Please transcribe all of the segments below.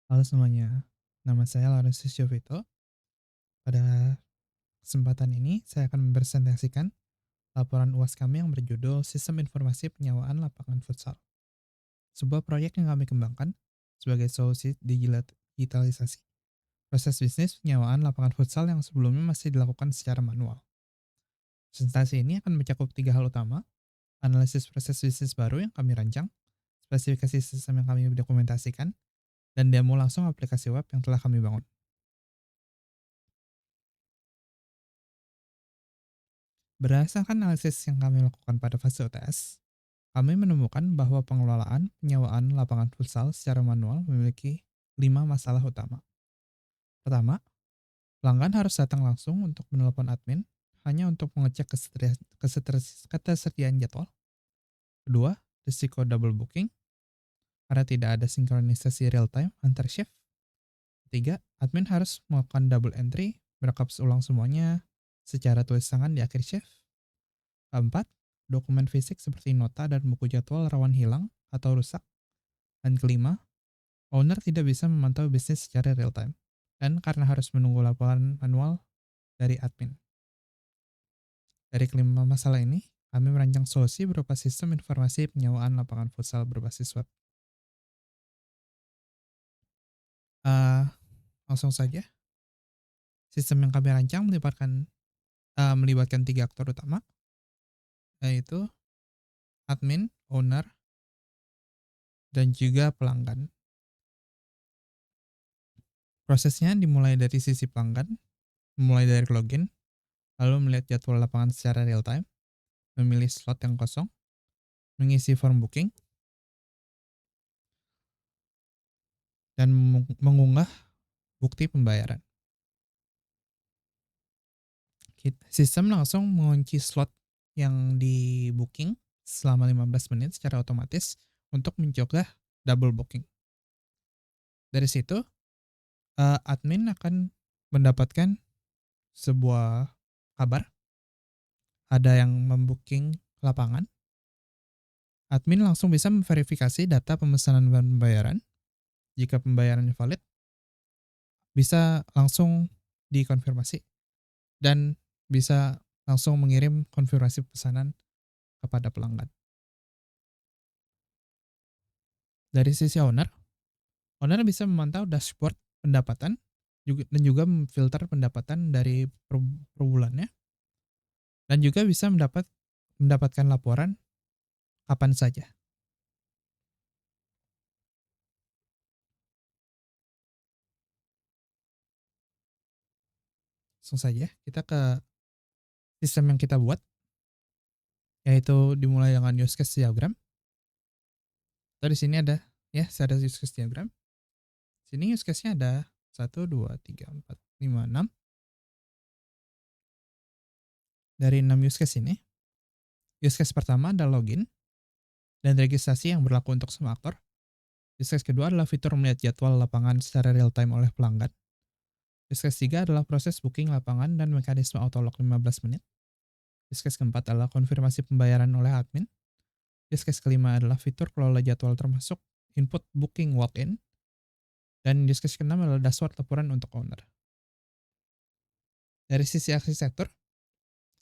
Halo semuanya, nama saya Laurentius Jovito. Pada kesempatan ini, saya akan mempresentasikan laporan UAS kami yang berjudul Sistem Informasi Penyewaan Lapangan Futsal. Sebuah proyek yang kami kembangkan sebagai solusi digitalisasi proses bisnis penyewaan lapangan futsal yang sebelumnya masih dilakukan secara manual. Presentasi ini akan mencakup tiga hal utama: analisis proses bisnis baru yang kami rancang, spesifikasi sistem yang kami dokumentasikan, dan demo langsung aplikasi web yang telah kami bangun. Berdasarkan analisis yang kami lakukan pada fase UTS, kami menemukan bahwa pengelolaan penyewaan lapangan futsal secara manual memiliki 5 masalah utama. Pertama, pelanggan harus datang langsung untuk menelpon admin hanya untuk mengecek ketersediaan jadwal. Kedua, risiko double booking karena tidak ada sinkronisasi real time antar shift. Ketiga, admin harus melakukan double entry, backup ulang semuanya secara tulis tangan di akhir shift. Keempat, dokumen fisik seperti nota dan buku jadwal rawan hilang atau rusak. Dan kelima, owner tidak bisa memantau bisnis secara real time. Dan karena harus menunggu laporan manual dari admin. Dari kelima masalah ini, kami merancang solusi berupa sistem informasi penyewaan lapangan futsal berbasis web. Uh, Langsung saja, sistem yang kami rancang melibatkan tiga aktor utama, yaitu admin, owner, dan juga pelanggan. Prosesnya dimulai dari sisi pelanggan, mulai dari login, lalu melihat jadwal lapangan secara real time, memilih slot yang kosong, mengisi form booking, dan mengunggah bukti pembayaran. Sistem langsung mengunci slot yang di booking selama 15 menit secara otomatis untuk mencegah double booking. Dari situ, admin akan mendapatkan sebuah kabar, ada yang membooking lapangan. Admin langsung bisa memverifikasi data pemesanan dan pembayaran. Jika pembayarannya valid, bisa langsung dikonfirmasi dan bisa langsung mengirim konfirmasi pesanan kepada pelanggan. Dari sisi owner, owner bisa memantau dashboard pendapatan dan juga memfilter pendapatan dari per bulannya, dan juga bisa mendapatkan laporan kapan saja. Langsung saja kita ke sistem yang kita buat, yaitu dimulai dengan use case diagram. Di sini ada saya ada use case diagram. Sini use case-nya ada 1, 2, 3, 4, 5, 6. Dari 6 use case ini, use case pertama adalah login dan registrasi yang berlaku untuk semua aktor. Use case kedua adalah fitur melihat jadwal lapangan secara real time oleh pelanggan. Use case 3 adalah proses booking lapangan dan mekanisme autolog 15 menit. Use case keempat adalah konfirmasi pembayaran oleh admin. Use case kelima adalah fitur kelola jadwal termasuk input booking walk-in. Dan use case keenam adalah dashboard laporan untuk owner. Dari sisi arsitektur,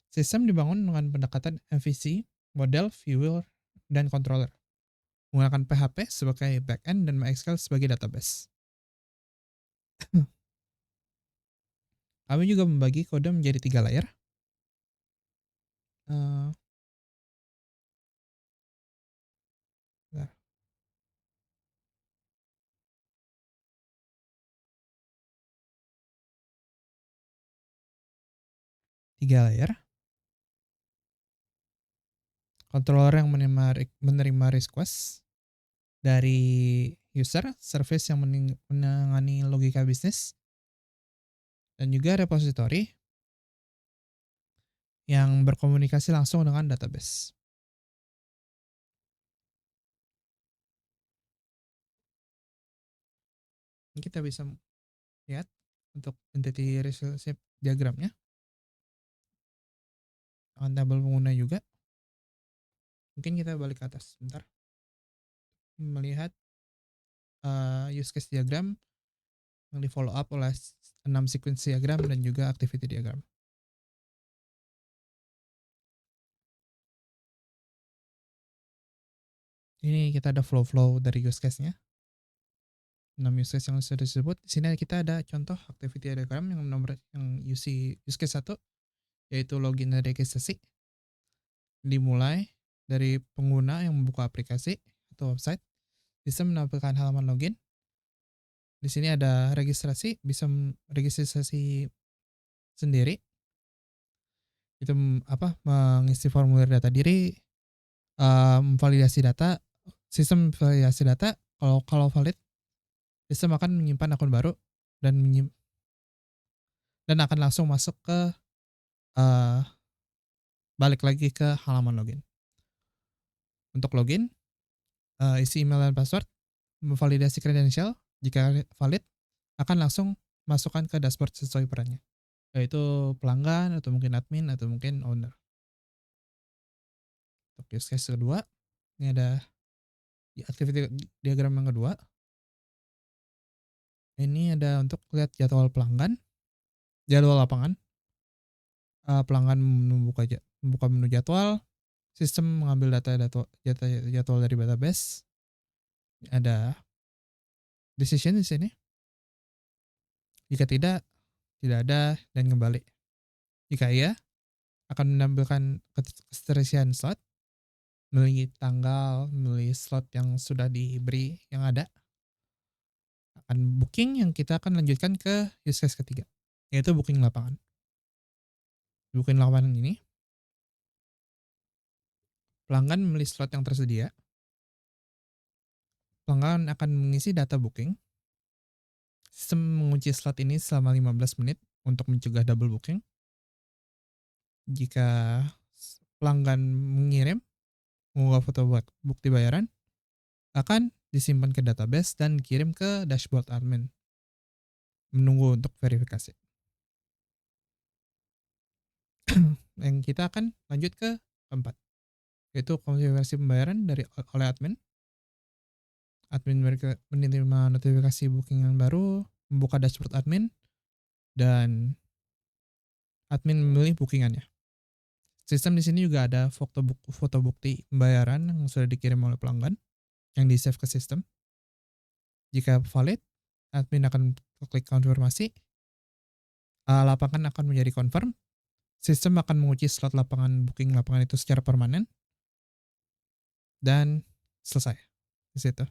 sistem dibangun dengan pendekatan MVC, model, viewer, dan controller. Menggunakan PHP sebagai backend dan MySQL sebagai database. Kami juga membagi kode menjadi 3 layer. Uh, 3 layer. Controller yang menerima request dari user, service yang menangani logika bisnis, dan juga repository yang berkomunikasi langsung dengan database. Ini kita bisa lihat untuk entity relationship diagramnya. Dengan tabel pengguna juga. Mungkin kita balik ke atas sebentar. Melihat use case diagram yang di follow up oleh 6 sequence diagram dan juga activity diagram. Ini kita ada flow-flow dari use case-nya. 6 use case yang sudah disebut. Di sini kita ada contoh activity diagram yang use case 1 yaitu login dan registrasi. Dimulai dari pengguna yang membuka aplikasi atau website, bisa menampilkan halaman login. Di sini ada registrasi, bisa registrasi sendiri. Itu mengisi formulir data diri, validasi data, sistem validasi data. Kalau valid, sistem akan menyimpan akun baru dan akan langsung masuk ke balik lagi ke halaman login. Untuk login, isi email dan password, memvalidasi kredensial. Jika valid, akan langsung masukkan ke dashboard sesuai perannya, yaitu pelanggan atau mungkin admin atau mungkin owner. Untuk use case kedua, ini ada di activity diagram yang kedua. Ini ada untuk lihat jadwal pelanggan, jadwal lapangan. Pelanggan membuka menu jadwal, sistem mengambil data jadwal dari database. Ada decision di sini. Jika tidak ada dan kembali. Jika iya, akan menampilkan keterisian slot, memilih tanggal, memilih slot yang sudah diberi yang ada. Akan booking yang kita akan lanjutkan ke use case ketiga, yaitu booking lapangan. Booking lapangan ini, pelanggan memilih slot yang tersedia. Pelanggan akan mengisi data booking. Sistem mengunci slot ini selama 15 menit untuk mencegah double booking. Jika pelanggan mengunggah foto bukti bayaran, akan disimpan ke database dan dikirim ke dashboard admin. Menunggu untuk verifikasi. Yang kita akan lanjut ke keempat, yaitu konfirmasi pembayaran oleh admin. Admin menerima notifikasi booking yang baru, membuka dashboard admin, dan admin memilih bookingannya. Sistem di sini juga ada foto bukti pembayaran yang sudah dikirim oleh pelanggan yang di-save ke sistem. Jika valid, admin akan klik konfirmasi. Lapangan akan menjadi confirm. Sistem akan menguji slot booking lapangan itu secara permanen. Dan selesai. Di situ.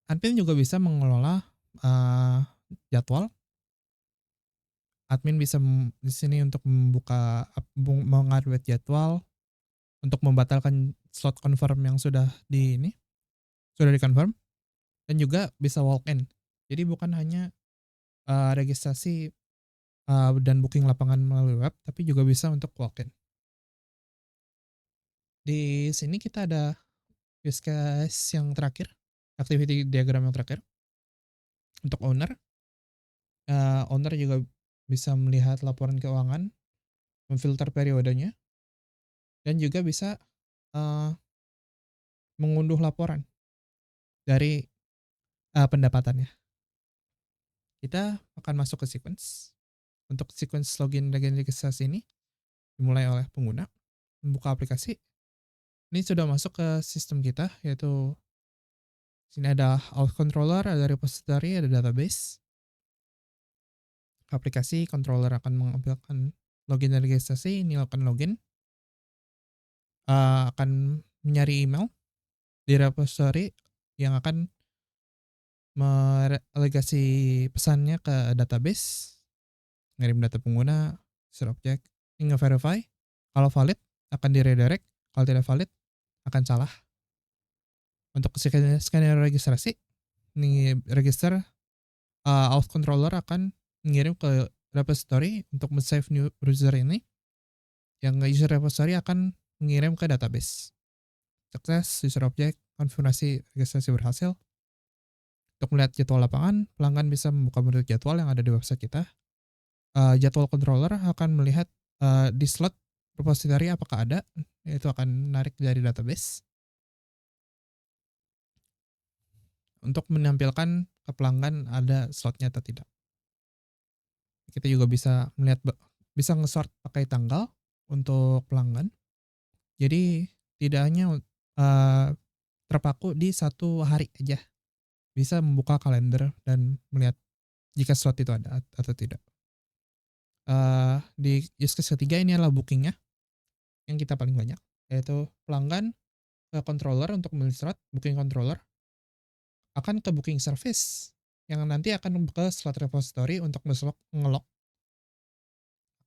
Admin juga bisa mengelola jadwal. Admin bisa di sini untuk mengupdate jadwal, untuk membatalkan slot confirm yang sudah di-confirm, dan juga bisa walk-in. Jadi bukan hanya registrasi dan booking lapangan melalui web, tapi juga bisa untuk walk-in. Di sini kita ada use case yang terakhir, activity diagram yang terakhir. Untuk owner juga bisa melihat laporan keuangan, memfilter periodenya, dan juga bisa mengunduh laporan dari pendapatannya. Kita akan masuk ke sequence. Untuk sequence login dan registrasi ini dimulai oleh pengguna membuka aplikasi. Ini sudah masuk ke sistem kita, yaitu sini ada auth controller, ada repository, ada database. Aplikasi controller akan mengambilkan login dan registrasi, ini akan login. Akan mencari email di repository yang akan melegasi pesannya ke database, ngirim data pengguna, user object, hingga verify. Kalau valid akan di-redirect, kalau tidak valid akan salah. Untuk skenario registrasi, ini register, auth controller akan mengirim ke repository untuk men-save new user ini. Yang user repository akan mengirim ke database. Sukses, user object, konfirmasi registrasi berhasil. Untuk melihat jadwal lapangan, pelanggan bisa membuka menu jadwal yang ada di website kita. Jadwal controller akan melihat di slot repository apakah ada, yaitu akan menarik dari database. untuk menampilkan ke pelanggan ada slotnya atau tidak. Kita juga bisa melihat bisa nge-sort pakai tanggal untuk pelanggan. Jadi tidak hanya terpaku di satu hari aja. Bisa membuka kalender dan melihat jika slot itu ada atau tidak. Di use case ketiga ini adalah bookingnya yang kita paling banyak, yaitu pelanggan ke controller untuk memilih slot, booking controller akan ke booking service yang nanti akan ke slot repository untuk ngelok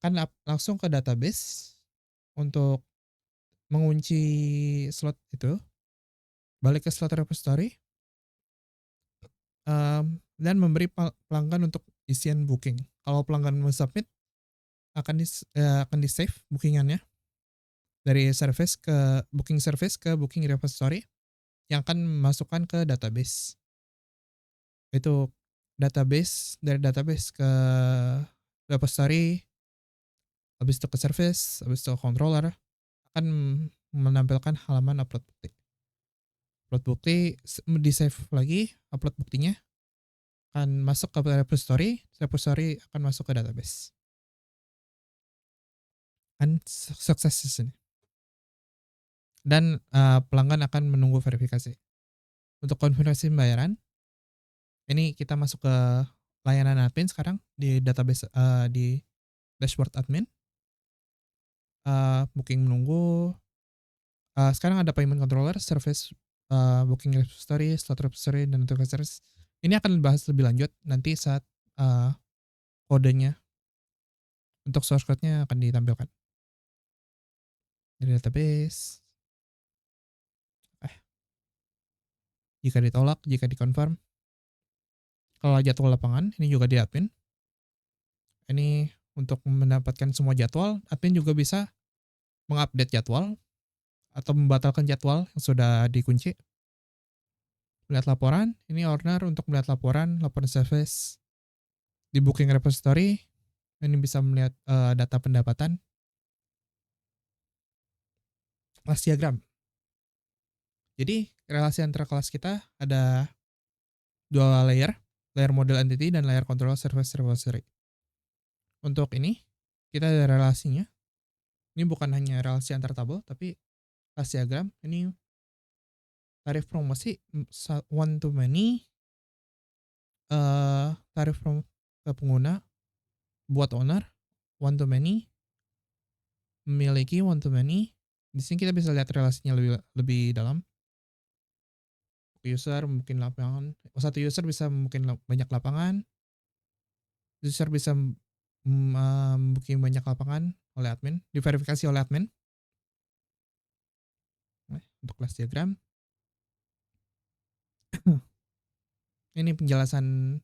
akan langsung ke database untuk mengunci slot itu, balik ke slot repository, dan memberi pelanggan untuk isian booking. Kalau pelanggan mau submit, akan di save bookingannya dari service ke booking repository yang akan masukkan ke database. Itu dari database ke repository, habis itu ke service, habis itu ke controller, akan menampilkan halaman upload bukti. Upload bukti di save lagi, upload buktinya akan masuk ke repository akan masuk ke database. Kan sukses di sini. Dan pelanggan akan menunggu verifikasi. Untuk konfirmasi pembayaran, ini kita masuk ke layanan admin sekarang di database di dashboard admin. Booking menunggu. Sekarang ada payment controller, service, booking repository, slot repository, dan untuk service. Ini akan dibahas lebih lanjut nanti saat kodenya untuk source code-nya akan ditampilkan dari database. Jika ditolak, jika dikonfirm. Kalau jadwal lapangan, ini juga di admin. Ini untuk mendapatkan semua jadwal, admin juga bisa mengupdate jadwal atau membatalkan jadwal yang sudah dikunci. Melihat laporan, ini owner untuk melihat laporan service di booking repository. Ini bisa melihat data pendapatan. Kelas diagram. Jadi relasi antara kelas kita ada dua layer model entity dan layer control service repository. Untuk ini kita ada relasinya. Ini bukan hanya relasi antar tabel, tapi kelas diagram ini tarif promosi one to many, tarif ke pengguna buat owner one to many, memiliki one to many. Di sini kita bisa lihat relasinya lebih dalam. User mungkin lapangan, satu user bisa mungkin banyak lapangan. User bisa booking banyak lapangan oleh admin, diverifikasi oleh admin. Untuk kelas diagram. Ini penjelasan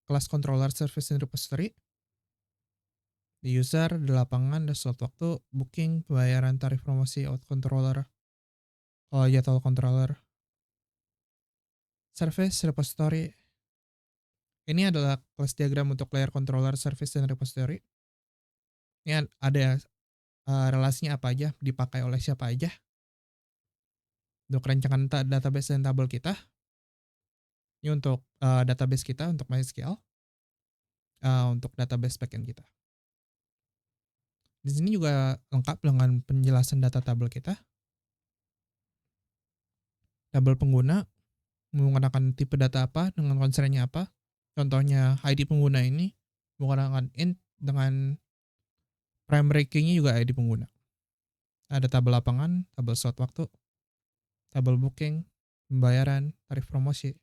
kelas controller service and repository. Di user, di lapangan, di slot waktu, booking, pembayaran tarif promosi, out controller, jadwal controller, service, repository. Ini adalah kelas diagram untuk layer controller, service, dan repository. Ini ada relasinya apa aja, dipakai oleh siapa aja. Untuk rancangan database dan tabel kita. Ini untuk database kita, untuk MySQL. Untuk database backend kita. Di sini juga lengkap dengan penjelasan data tabel kita. Tabel pengguna, menggunakan tipe data apa, dengan concern-nya apa. Contohnya ID pengguna ini menggunakan int dengan primary key-nya juga ID pengguna. Ada tabel lapangan, tabel slot waktu, tabel booking, pembayaran, tarif promosi.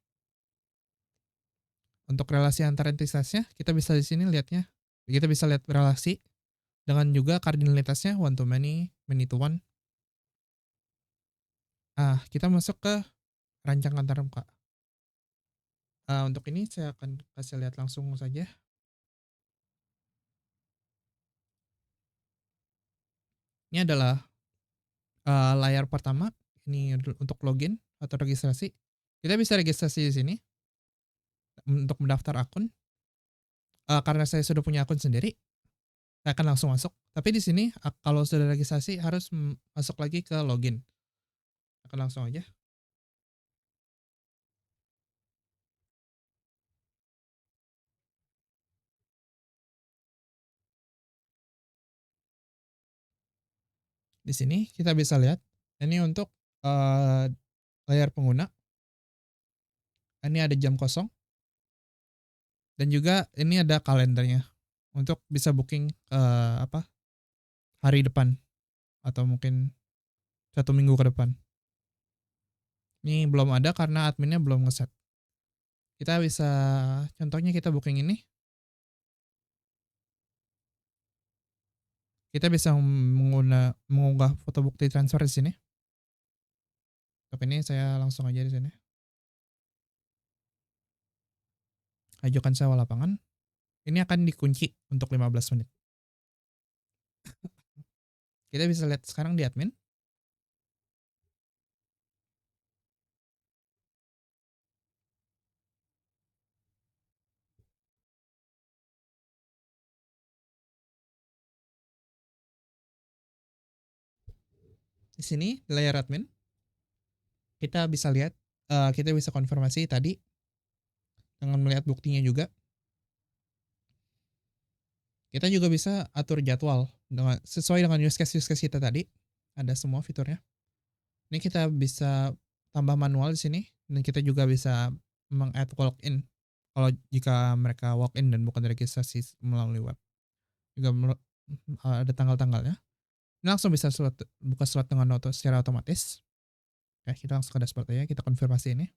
Untuk relasi antar entitasnya, kita bisa di sini lihatnya. Kita bisa lihat relasi dengan juga kardinalitasnya one to many, many to one. Kita masuk ke rancangan terbuka. Untuk ini saya akan kasih lihat langsung saja. Ini adalah layar pertama. Ini untuk login atau registrasi. Kita bisa registrasi di sini untuk mendaftar akun. Karena saya sudah punya akun sendiri, saya akan langsung masuk. Tapi di sini kalau sudah registrasi harus masuk lagi ke login. Akan langsung aja. Di sini kita bisa lihat, ini untuk, layar pengguna, ini ada jam kosong, dan juga ini ada kalendernya, untuk bisa booking, hari depan, atau mungkin 1 minggu ke depan. Ini belum ada karena adminnya belum ngeset. Kita bisa contohnya kita booking ini, kita bisa mengunggah foto bukti transfer di sini. Tapi ini saya langsung aja di sini. Ajukan sewa lapangan. Ini akan dikunci untuk 15 menit. Kita bisa lihat sekarang di admin. Di sini di layar admin, kita bisa lihat, kita bisa konfirmasi tadi dengan melihat buktinya juga. Kita juga bisa atur jadwal sesuai dengan use case kita tadi. Ada semua fiturnya. Ini kita bisa tambah manual di sini, dan kita juga bisa meng-add walk-in. Kalau jika mereka walk-in dan bukan registrasi melalui web. Juga ada tanggal-tanggalnya. Ini langsung bisa buka slot dengan secara otomatis. Oke, kita langsung ke dashboard aja, kita konfirmasi ini.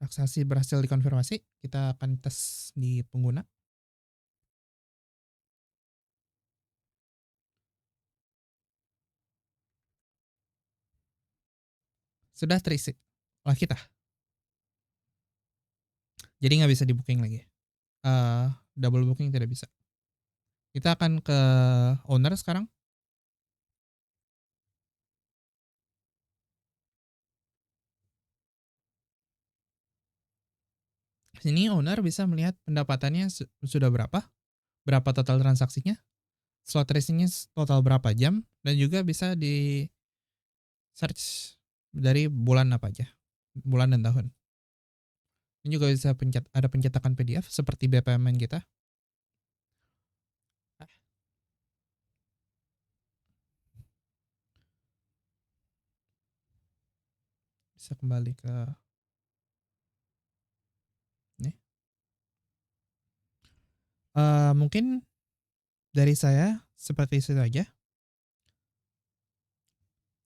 Transaksi berhasil dikonfirmasi, kita akan tes di pengguna. Sudah terisi oleh kita. Jadi nggak bisa di booking lagi. Double booking tidak bisa. Kita akan ke owner sekarang. Sini owner bisa melihat pendapatannya sudah berapa total transaksinya, slot racingnya total berapa jam, dan juga bisa di search dari bulan apa aja, bulan dan tahun. Ini juga bisa ada pencetakan PDF seperti BPMN kita. Bisa kembali ke ini. Mungkin dari saya seperti itu saja.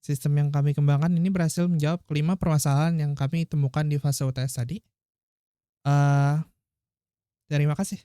Sistem yang kami kembangkan ini berhasil menjawab kelima permasalahan yang kami temukan di fase UTS tadi. Terima kasih.